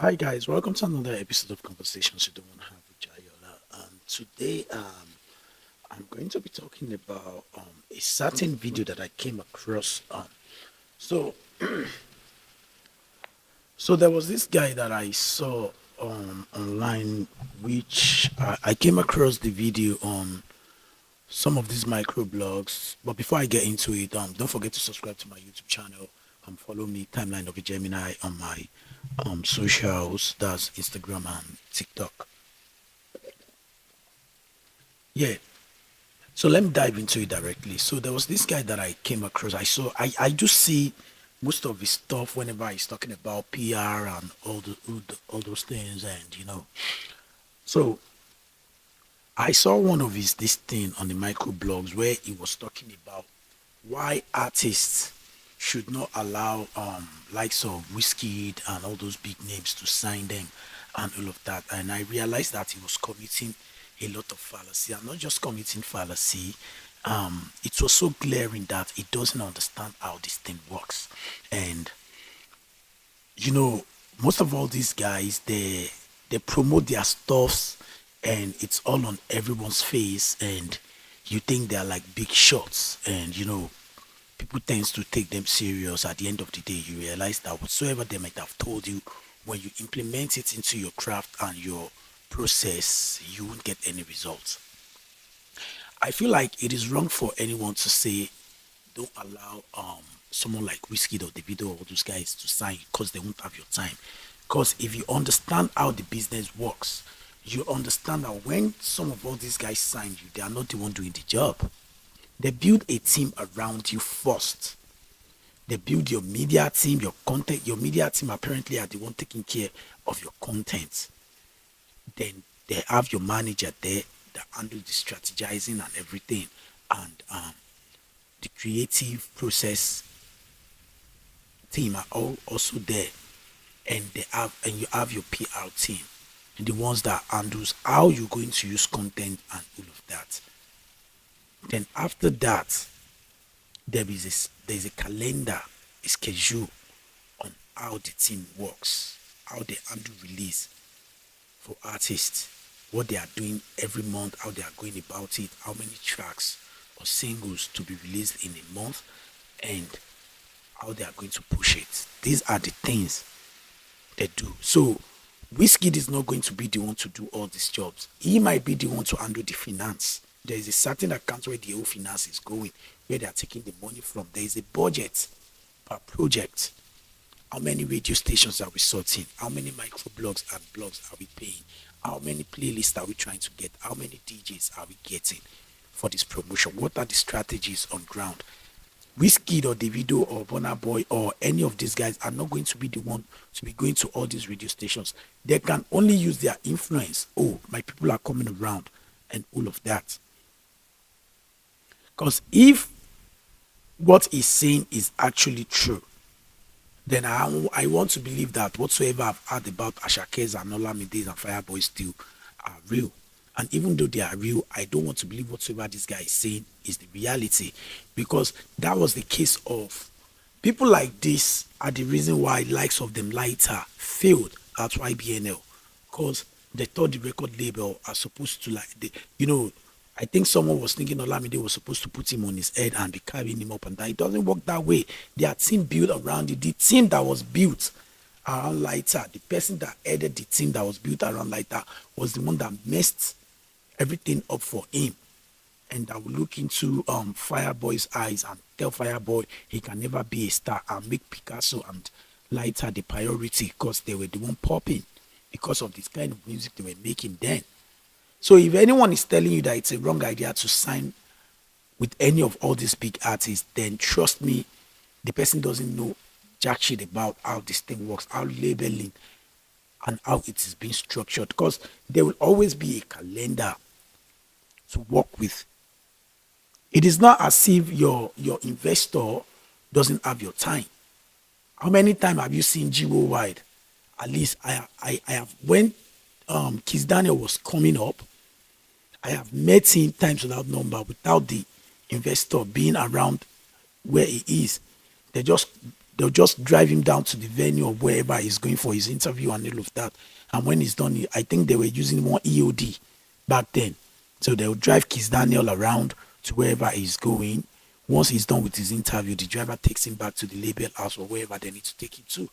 Hi guys, welcome to another episode of Conversations You Don't Want to Have with Jayola. Today, I'm going to be talking about a certain video that I came across. So, so there was this guy that I saw online, which I came across the video on some of these micro blogs. But before I get into it, don't forget to subscribe to my YouTube channel. Follow me, Timeline of a Gemini, on my socials. That's Instagram and TikTok. Yeah. So let me dive into it directly. So there was this guy that I came across. I do see most of his stuff whenever he's talking about PR and all those things, and So I saw one of his this thing on the micro blogs where he was talking about why artists should not allow likes of Wizkid and all those big names to sign them and all of that. And I realized that he was committing a lot of fallacy. And not just committing fallacy, it was so glaring that he doesn't understand how this thing works. And you know, most of all these guys, they promote their stuffs and it's all on everyone's face, and you think they're like big shots, and people tends to take them serious. At the end of the day, you realize that whatsoever they might have told you, when you implement it into your craft and your process, you won't get any results. I feel like it is wrong for anyone to say don't allow someone like Wizkid or Davido or those guys to sign because they won't have your time. Because if you understand how the business works, you understand that when some of all these guys sign you, they are not the one doing the job. They build a team around you first. They build your media team, your content. Your media team apparently are the one taking care of your content. Then they have your manager there that handle the strategizing and everything, and the creative process team are all also there, and you have your PR team, and the ones that handles how you're going to use content and all of that. Then after that, there's a calendar, a schedule on how the team works, how they handle release for artists, what they are doing every month, how they are going about it, how many tracks or singles to be released in a month, and how they are going to push it. These are the things they do. So Wizkid is not going to be the one to do all these jobs. He might be the one to handle the finance. There is a certain account where the whole finance is going, where they are taking the money from. There is a budget per project. How many radio stations are we sorting? How many microblogs and blogs are we paying? How many playlists are we trying to get? How many DJs are we getting for this promotion? What are the strategies on ground? Wizkid or Davido or Burna Boy or any of these guys are not going to be the one to be going to all these radio stations. They can only use their influence. Oh, my people are coming around and all of that. Because if what he's saying is actually true, then I want to believe that whatsoever I've heard about Ashakes and Olamides and Fireboy still are real. And even though they are real, I don't want to believe whatsoever this guy is saying is the reality. Because that was the case of people like this are the reason why likes of them lighter failed at YBNL. Because they thought the record label are supposed to I think someone was thinking Olamide was supposed to put him on his head and be carrying him up and down. It doesn't work that way. Their team built around it. The team that was built around Lighter, the person that headed the team that was built around Lighter was the one that messed everything up for him. And I will look into Fireboy's eyes and tell Fireboy he can never be a star, and make Picasso and Lighter the priority because they were the one popping because of this kind of music they were making then. So if anyone is telling you that it's a wrong idea to sign with any of all these big artists, then trust me, the person doesn't know jack shit about how this thing works, how labeling and how it is being structured. Because there will always be a calendar to work with. It is not as if your investor doesn't have your time. How many times have you seen G Wide? At least I have, when Kiss Daniel was coming up, I have met him times without number without the investor being around where he is. They They'll just drive him down to the venue or wherever he's going for his interview and all of that. And when he's done, I think they were using one EOD back then. So they'll drive Kiss Daniel around to wherever he's going. Once he's done with his interview, the driver takes him back to the label house or wherever they need to take him to.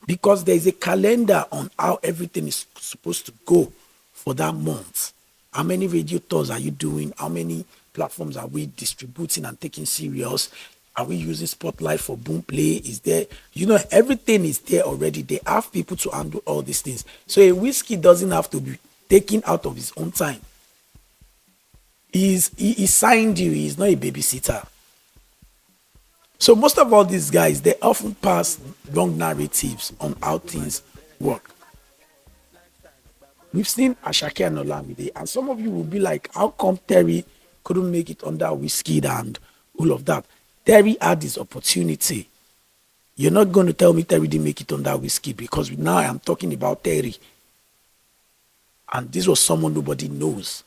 Because there's a calendar on how everything is supposed to go for that month. How many radio tours are you doing? How many platforms are we distributing and taking serious? Are we using Spotlight for boom play? Is there, everything is there already. They have people to handle all these things. So a whiskey doesn't have to be taken out of his own time. He signed you, he's not a babysitter. So most of all these guys, they often pass wrong narratives on how things work. We've seen Ashake and Olamide, and some of you will be like, how come Terry couldn't make it under Wizkid and all of that? Terry had this opportunity. You're not going to tell me Terry didn't make it under Wizkid, because now I'm talking about Terry. And this was someone nobody knows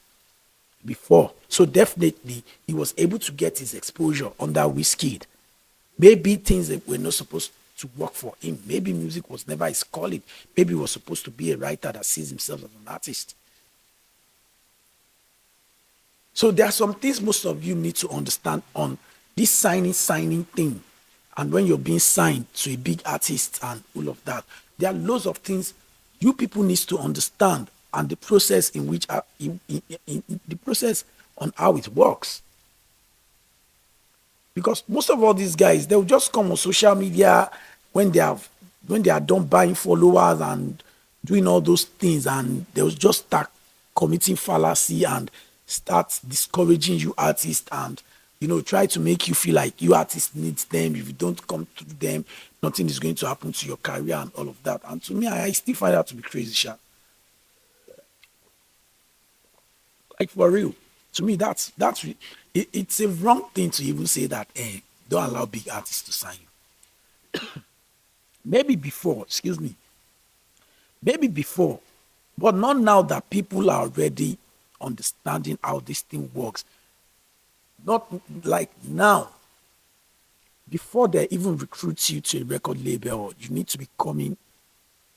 before. So definitely he was able to get his exposure under Wizkid. Maybe things that were not supposed to work for him. Maybe music was never his calling. Maybe he was supposed to be a writer that sees himself as an artist. So there are some things most of you need to understand on this signing thing. And when you're being signed to a big artist and all of that, there are loads of things you people need to understand, and the process in which in the process on how it works. Because most of all these guys, they'll just come on social media when they are done buying followers and doing all those things, and they'll just start committing fallacy and start discouraging you artists, and try to make you feel like you artists need them. If you don't come through them, nothing is going to happen to your career and all of that. And to me, I still find that to be crazy, Sha. Like, for real. To me, it's a wrong thing to even say that, don't allow big artists to sign you. Maybe before, excuse me, maybe before, but not now that people are already understanding how this thing works. Not like now. Before they even recruit you to a record label, you need to be coming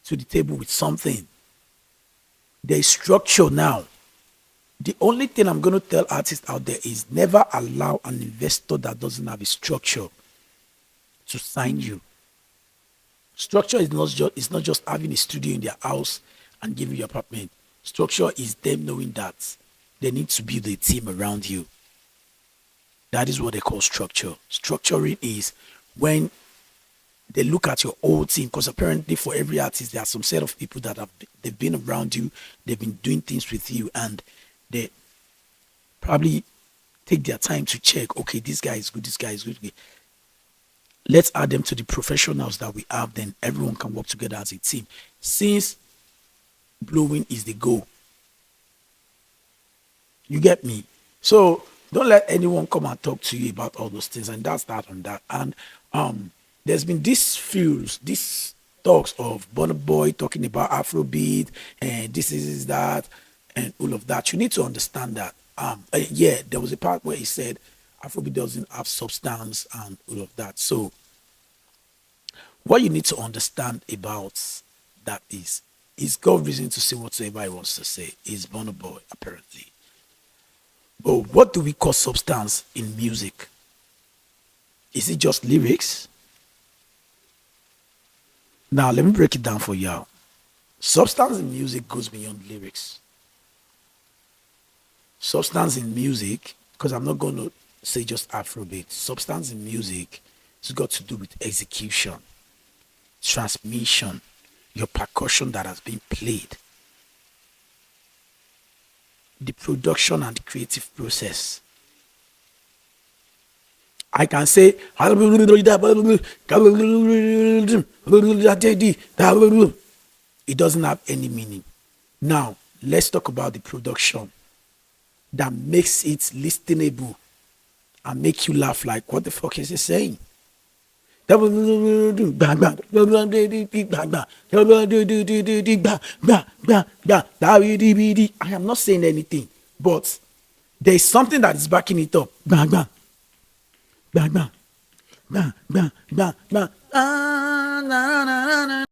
to the table with something. There is structure now. The only thing I'm going to tell artists out there is never allow an investor that doesn't have a structure to sign you. Structure is not just having a studio in their house and giving you apartment. Structure is them knowing that they need to build a team around you. That is what they call structure. Structuring is when they look at your whole team, because apparently for every artist there are some set of people that they've been around you, they've been doing things with you, and they probably take their time to check, okay, this guy is good, this guy is good. Let's add them to the professionals that we have, then everyone can work together as a team. Since blowing is the goal. You get me? So don't let anyone come and talk to you about all those things, and that's that on that. And there's been this talks of Burna Boy talking about Afrobeat and this is that and all of that. You need to understand that. Yeah, there was a part where he said Afrobeat doesn't have substance and all of that. So what you need to understand about that is he's got reason to say whatsoever he wants to say. He's Burna Boy, apparently. But what do we call substance in music? Is it just lyrics? Now, let me break it down for y'all. Substance in music goes beyond lyrics. Substance in music, because I'm not going to say just Afrobeat. Substance in music has got to do with execution, transmission, your percussion that has been played, the production and creative process. I can say it doesn't have any meaning. Now, let's talk about the production that makes it listenable and make you laugh like, what the fuck is he saying? I am not saying anything, but there is something that is backing it up. Bah, bah, bah, bah. Ah, na, na, na, na.